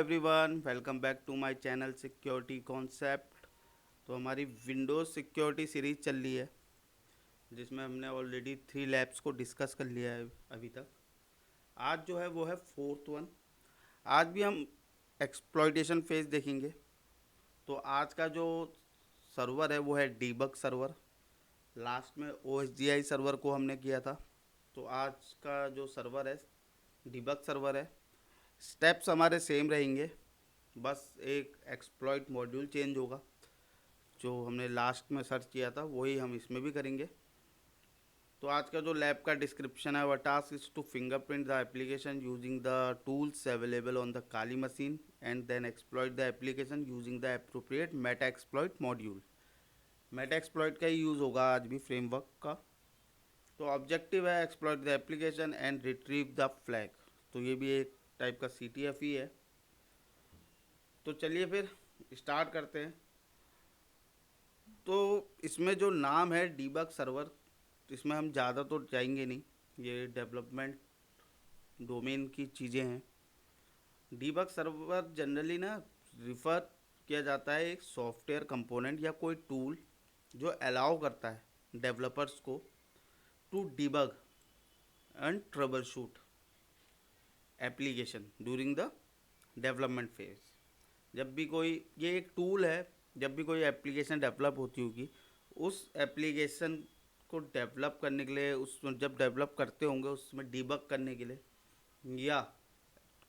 Everyone, welcome back to my channel security concept. तो हमारी Windows security series चल रही है, जिसमें हमने ऑलरेडी 3 लैब्स को डिस्कस कर लिया है अभी तक। आज जो है वो है फोर्थ वन। आज भी हम एक्सप्लॉइटेशन फेज देखेंगे। तो आज का जो सर्वर है वो है डीबग सर्वर। लास्ट में OSGI सर्वर को हमने किया था। तो आज का जो सर्वर है डीबग सर्वर है। स्टेप्स हमारे सेम रहेंगे, बस एक एक्सप्लॉइट मॉड्यूल चेंज होगा। जो हमने लास्ट में सर्च किया था वही हम इसमें भी करेंगे। तो आज का जो लैब का डिस्क्रिप्शन है, वह task is to fingerprint the application using the tools available on the Kali machine and then exploit the application using the appropriate Metasploit module. Metasploit का ही यूज़ होगा आज भी फ्रेमवर्क का। तो ऑब्जेक्टिव है exploit the application and retrieve the flag. तो ये भी एक टाइप का CTF ही है। तो चलिए फिर स्टार्ट करते हैं। तो इसमें जो नाम है डीबग सर्वर, इसमें हम ज़्यादा तो जाएंगे नहीं, ये डेवलपमेंट डोमेन की चीज़ें हैं। डीबग सर्वर जनरली ना रिफ़र किया जाता है एक सॉफ्टवेयर कंपोनेंट या कोई टूल जो अलाउ करता है डेवलपर्स को to debug and troubleshoot application during the development phase. जब भी कोई, ये एक टूल है, जब भी कोई एप्लीकेशन डेवलप होती होगी, उस एप्लीकेशन को डेवलप करने के लिए, उस जब डेवलप करते होंगे उसमें डीबग करने के लिए या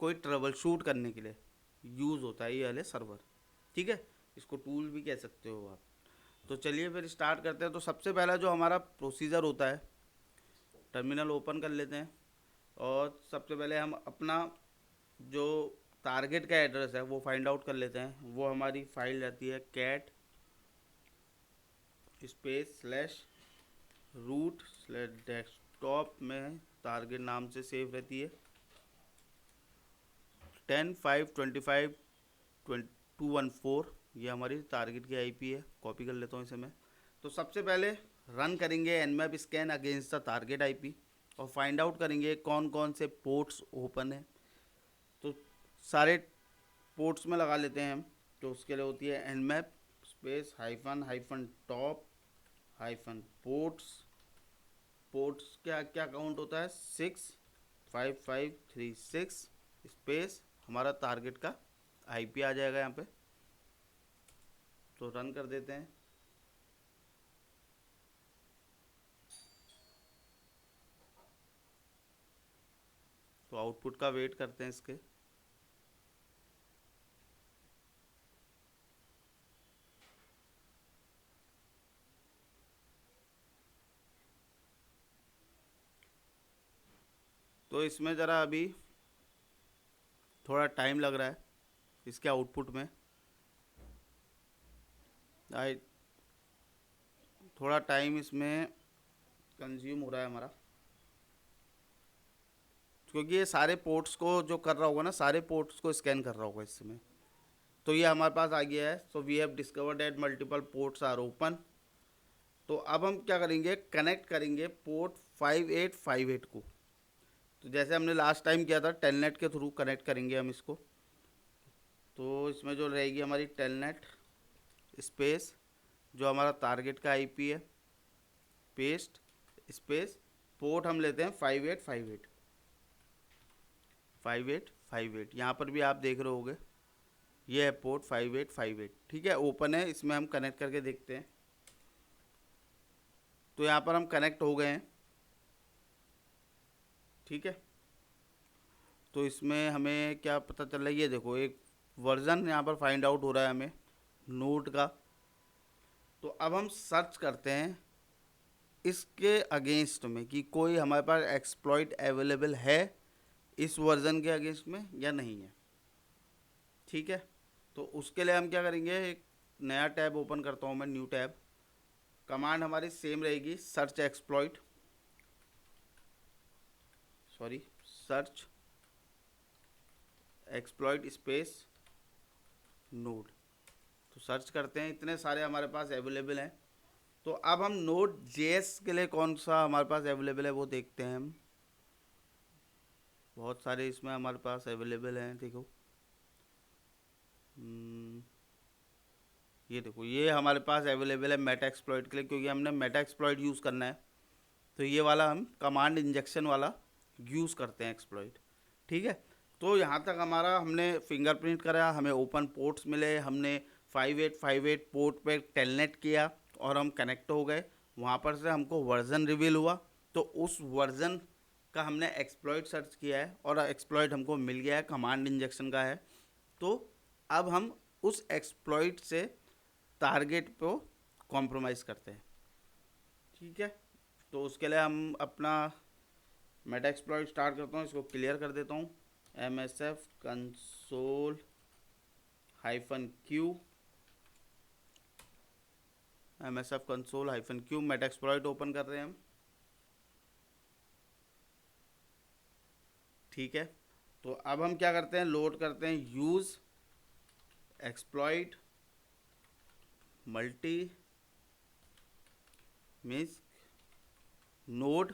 कोई ट्रबल शूट करने के लिए यूज़ होता है ये वाले सर्वर। ठीक है, इसको टूल भी कह सकते हो आप। तो चलिए फिर स्टार्ट करते हैं। तो सबसे पहला जो हमारा प्रोसीजर होता है, टर्मिनल ओपन कर लेते हैं और सबसे पहले हम अपना जो टारगेट का एड्रेस है वो फाइंड आउट कर लेते हैं। वो हमारी फाइल रहती है cat space slash root slash desktop में टारगेट नाम से सेव रहती है। 10.5.25.214 ये हमारी टारगेट की IP है। कॉपी कर लेता हूँ इसे मैं। तो सबसे पहले रन करेंगे nmap scan against the target IP और फाइंड आउट करेंगे कौन कौन से पोर्ट्स ओपन है। तो सारे पोर्ट्स में लगा लेते हैं हम। तो उसके लिए होती है nmap space hyphen hyphen top hyphen ports. Ports क्या क्या काउंट होता है 65536 स्पेस हमारा टारगेट का IP आ जाएगा यहाँ पे। तो रन कर देते हैं। तो आउटपुट का वेट करते हैं इसके। तो इसमें ज़रा अभी थोड़ा टाइम लग रहा है इसके आउटपुट में। आई थोड़ा टाइम इसमें कंज्यूम हो रहा है हमारा, क्योंकि ये सारे पोर्ट्स को जो कर रहा होगा ना, सारे पोर्ट्स को स्कैन कर रहा होगा इसमें। तो ये हमारे पास आ गया है। So we have discovered that multiple ports are open. तो अब हम क्या करेंगे, कनेक्ट करेंगे पोर्ट 5858 को। तो जैसे हमने लास्ट टाइम किया था, टेलनेट के थ्रू कनेक्ट करेंगे हम इसको। तो इसमें जो रहेगी हमारी टेलनेट स्पेस जो हमारा टारगेट का IP है, पेस्ट स्पेस पोर्ट हम लेते हैं 5858 यहाँ पर भी आप देख रहे होगे, ये है पोर्ट 5858। ठीक है, ओपन है। इसमें हम कनेक्ट करके देखते हैं। तो यहाँ पर हम कनेक्ट हो गए हैं। ठीक है, तो इसमें हमें क्या पता चल रहा है, ये देखो एक वर्जन यहाँ पर फाइंड आउट हो रहा है हमें नोड का। तो अब हम सर्च करते हैं इसके अगेंस्ट में कि कोई हमारे पास एक्सप्लॉइट अवेलेबल है इस वर्जन के अगेंस्ट में या नहीं है। ठीक है, तो उसके लिए हम क्या करेंगे, एक नया टैब ओपन करता हूँ मैं, न्यू टैब। कमांड हमारी सेम रहेगी, search exploit, sorry search exploit space node. तो सर्च करते हैं, इतने सारे हमारे पास अवेलेबल हैं। तो अब हम नोड JS के लिए कौन सा हमारे पास अवेलेबल है वो देखते हैं हम। बहुत सारे इसमें हमारे पास अवेलेबल हैं, देखो ये देखो, ये हमारे पास अवेलेबल है मेटा एक्सप्लॉइट के लिए, क्योंकि हमने मेटा एक्सप्लॉइट यूज़ करना है। तो ये वाला हम कमांड इंजेक्शन वाला यूज़ करते हैं एक्सप्लॉइट। ठीक है, तो यहाँ तक हमारा हमने फिंगरप्रिंट करा, हमें ओपन पोर्ट्स मिले, हमने 5858 पोर्ट पे टेलनेट किया और हम कनेक्ट हो गए। वहाँ पर से हमको वर्जन रिवील हुआ, तो उस वर्जन का हमने एक्सप्लॉइट सर्च किया है और एक्सप्लॉइट हमको मिल गया है, कमांड इंजेक्शन का है। तो अब हम उस एक्सप्लॉइट से टारगेट को कॉम्प्रोमाइज़ करते हैं। ठीक है, तो उसके लिए हम अपना मेटा एक्सप्लॉइट स्टार्ट करता हूँ, इसको क्लियर कर देता हूँ। MSF console -Q, MSF console -Q Meta exploit open कर रहे हैं हम। ठीक है, तो अब हम क्या करते हैं, लोड करते हैं use exploit multi means node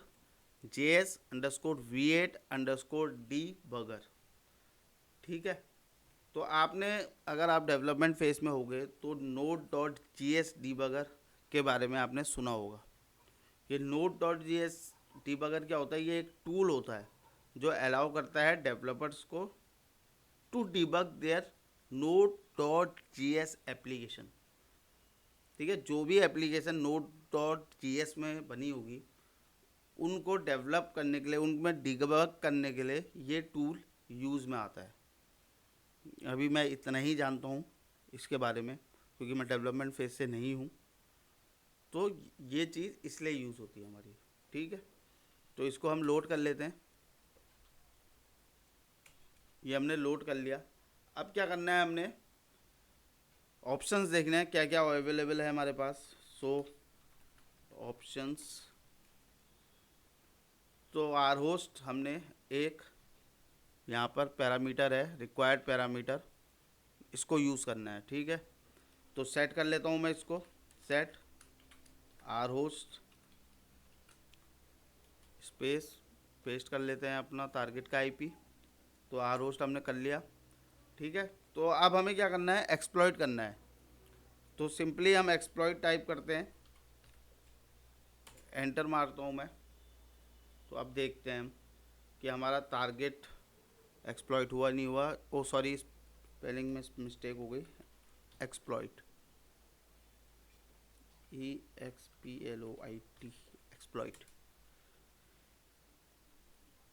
JS_V8_debugger। ठीक है, तो आपने अगर आप डेवलपमेंट फेज में हो गए तो node.js debugger के बारे में आपने सुना होगा। ये node.js debugger क्या होता है, ये एक टूल होता है जो अलाउ करता है डेवलपर्स को to debug there node.js application. ठीक है, जो भी एप्लीकेशन node.js में बनी होगी उनको डेवलप करने के लिए, उनमें डिबग करने के लिए ये टूल यूज़ में आता है। अभी मैं इतना ही जानता हूँ इसके बारे में, क्योंकि मैं डेवलपमेंट फेज से नहीं हूँ, तो ये चीज़ इसलिए यूज़ होती है हमारी। ठीक है, तो इसको हम लोड कर लेते हैं। ये हमने लोड कर लिया। अब क्या करना है, हमने ऑप्शंस देखने हैं क्या क्या अवेलेबल है हमारे पास। सो ऑप्शंस, तो आर होस्ट हमने एक यहाँ पर पैरामीटर है, रिक्वायर्ड पैरामीटर, इसको यूज़ करना है। ठीक है, तो सेट कर लेता हूँ मैं इसको, set R host space, paste कर लेते हैं अपना टारगेट का IP। तो आर होस्ट हमने कर लिया। ठीक है, तो अब हमें क्या करना है, एक्सप्लॉइट करना है। तो सिंपली हम एक्सप्लॉइट टाइप करते हैं, एंटर मारता हूँ मैं। तो अब देखते हैं हम कि हमारा टारगेट एक्सप्लॉइट हुआ नहीं हुआ। ओ सॉरी, स्पेलिंग में मिस्टेक हो गई, एक्सप्लॉइट EXPLOIT एक्सप्लॉइट।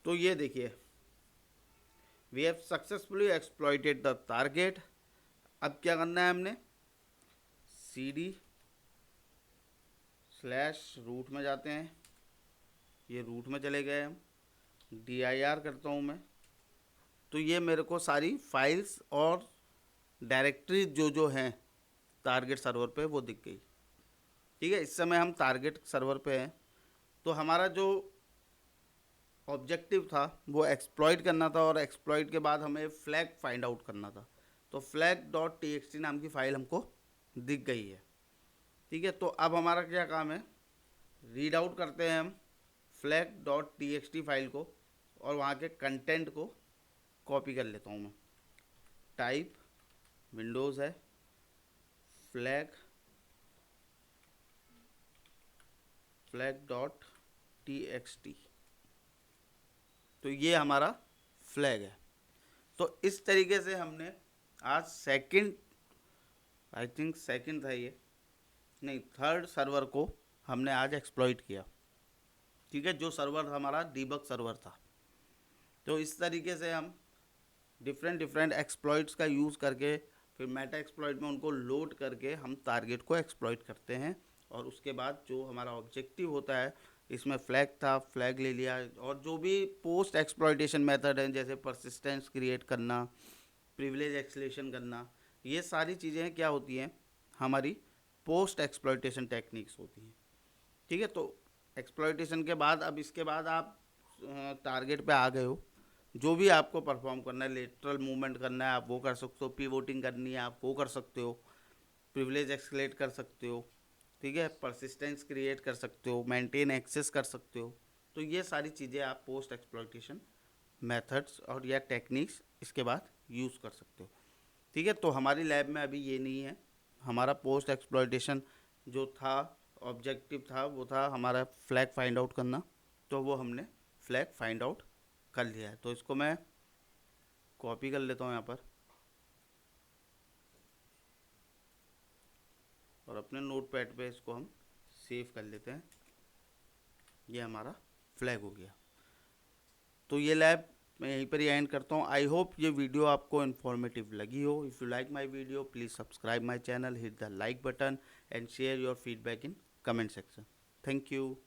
तो ये देखिए, we have successfully exploited the target. अब क्या करना है, हमने CD/रूट में जाते हैं, ये रूट में चले गए हम, dir करता हूँ मैं। तो ये मेरे को सारी फाइल्स और डायरेक्टरी जो जो हैं टारगेट सर्वर पे वो दिख गई। ठीक है, इस समय हम टारगेट सर्वर पे हैं। तो हमारा जो ऑब्जेक्टिव था वो एक्सप्लॉइट करना था, और एक्सप्लॉइट के बाद हमें फ्लैग फाइंड आउट करना था। तो flag.txt नाम की फ़ाइल हमको दिख गई है। ठीक है, तो अब हमारा क्या काम है, रीड आउट करते हैं हम flag.txt फाइल को, और वहाँ के कंटेंट को कॉपी कर लेता हूँ मैं। टाइप विंडोज़ है, flag.txt, तो ये हमारा फ्लैग है। तो इस तरीके से हमने आज आई थिंक सेकंड था ये, नहीं थर्ड सर्वर को हमने आज एक्सप्लॉइट किया। ठीक है, जो सर्वर हमारा डीबग सर्वर था। तो इस तरीके से हम डिफरेंट एक्सप्लॉइट्स का यूज़ करके, फिर मेटा एक्सप्लॉइट में उनको लोड करके हम टारगेट को एक्सप्लॉइट करते हैं। और उसके बाद जो हमारा ऑब्जेक्टिव होता है, इसमें फ्लैग था, फ्लैग ले लिया, और जो भी पोस्ट एक्सप्लॉइटेशन मेथड हैं जैसे परसिस्टेंस क्रिएट करना, प्रिविलेज एक्सलेशन करना, ये सारी चीज़ें क्या होती हैं, हमारी पोस्ट एक्सप्लॉइटेशन टेक्निक्स होती हैं। ठीक है, तो एक्सप्लॉइटेशन के बाद, अब इसके बाद आप टारगेट पे आ गए हो, जो भी आपको परफॉर्म करना है, लेटरल मूवमेंट करना है आप वो कर सकते हो, पिवोटिंग करनी है आप वो कर सकते हो, प्रिविलेज एक्सलेट कर सकते हो। ठीक है, परसिस्टेंस क्रिएट कर सकते हो, मेंटेन एक्सेस कर सकते हो। तो ये सारी चीज़ें आप पोस्ट एक्सप्लॉइटेशन मेथड्स और या टेक्निक्स इसके बाद यूज़ कर सकते हो। ठीक है। तो हमारी लैब में अभी ये नहीं है। हमारा पोस्ट एक्सप्लॉयटेशन जो था, ऑब्जेक्टिव था, वो था हमारा फ्लैग फाइंड आउट करना। तो वो हमने फ्लैग फाइंड आउट कर लिया है। तो इसको मैं कॉपी कर लेता हूँ यहाँ पर और अपने नोट पैड पर इसको हम सेव कर लेते हैं। ये हमारा फ्लैग हो गया। तो ये लैब मैं यहीं पर ही एंड करता हूँ। आई होप ये वीडियो आपको इन्फॉर्मेटिव लगी हो। If you like my video please subscribe my channel, hit the like button and share your feedback in comment section. Thank you.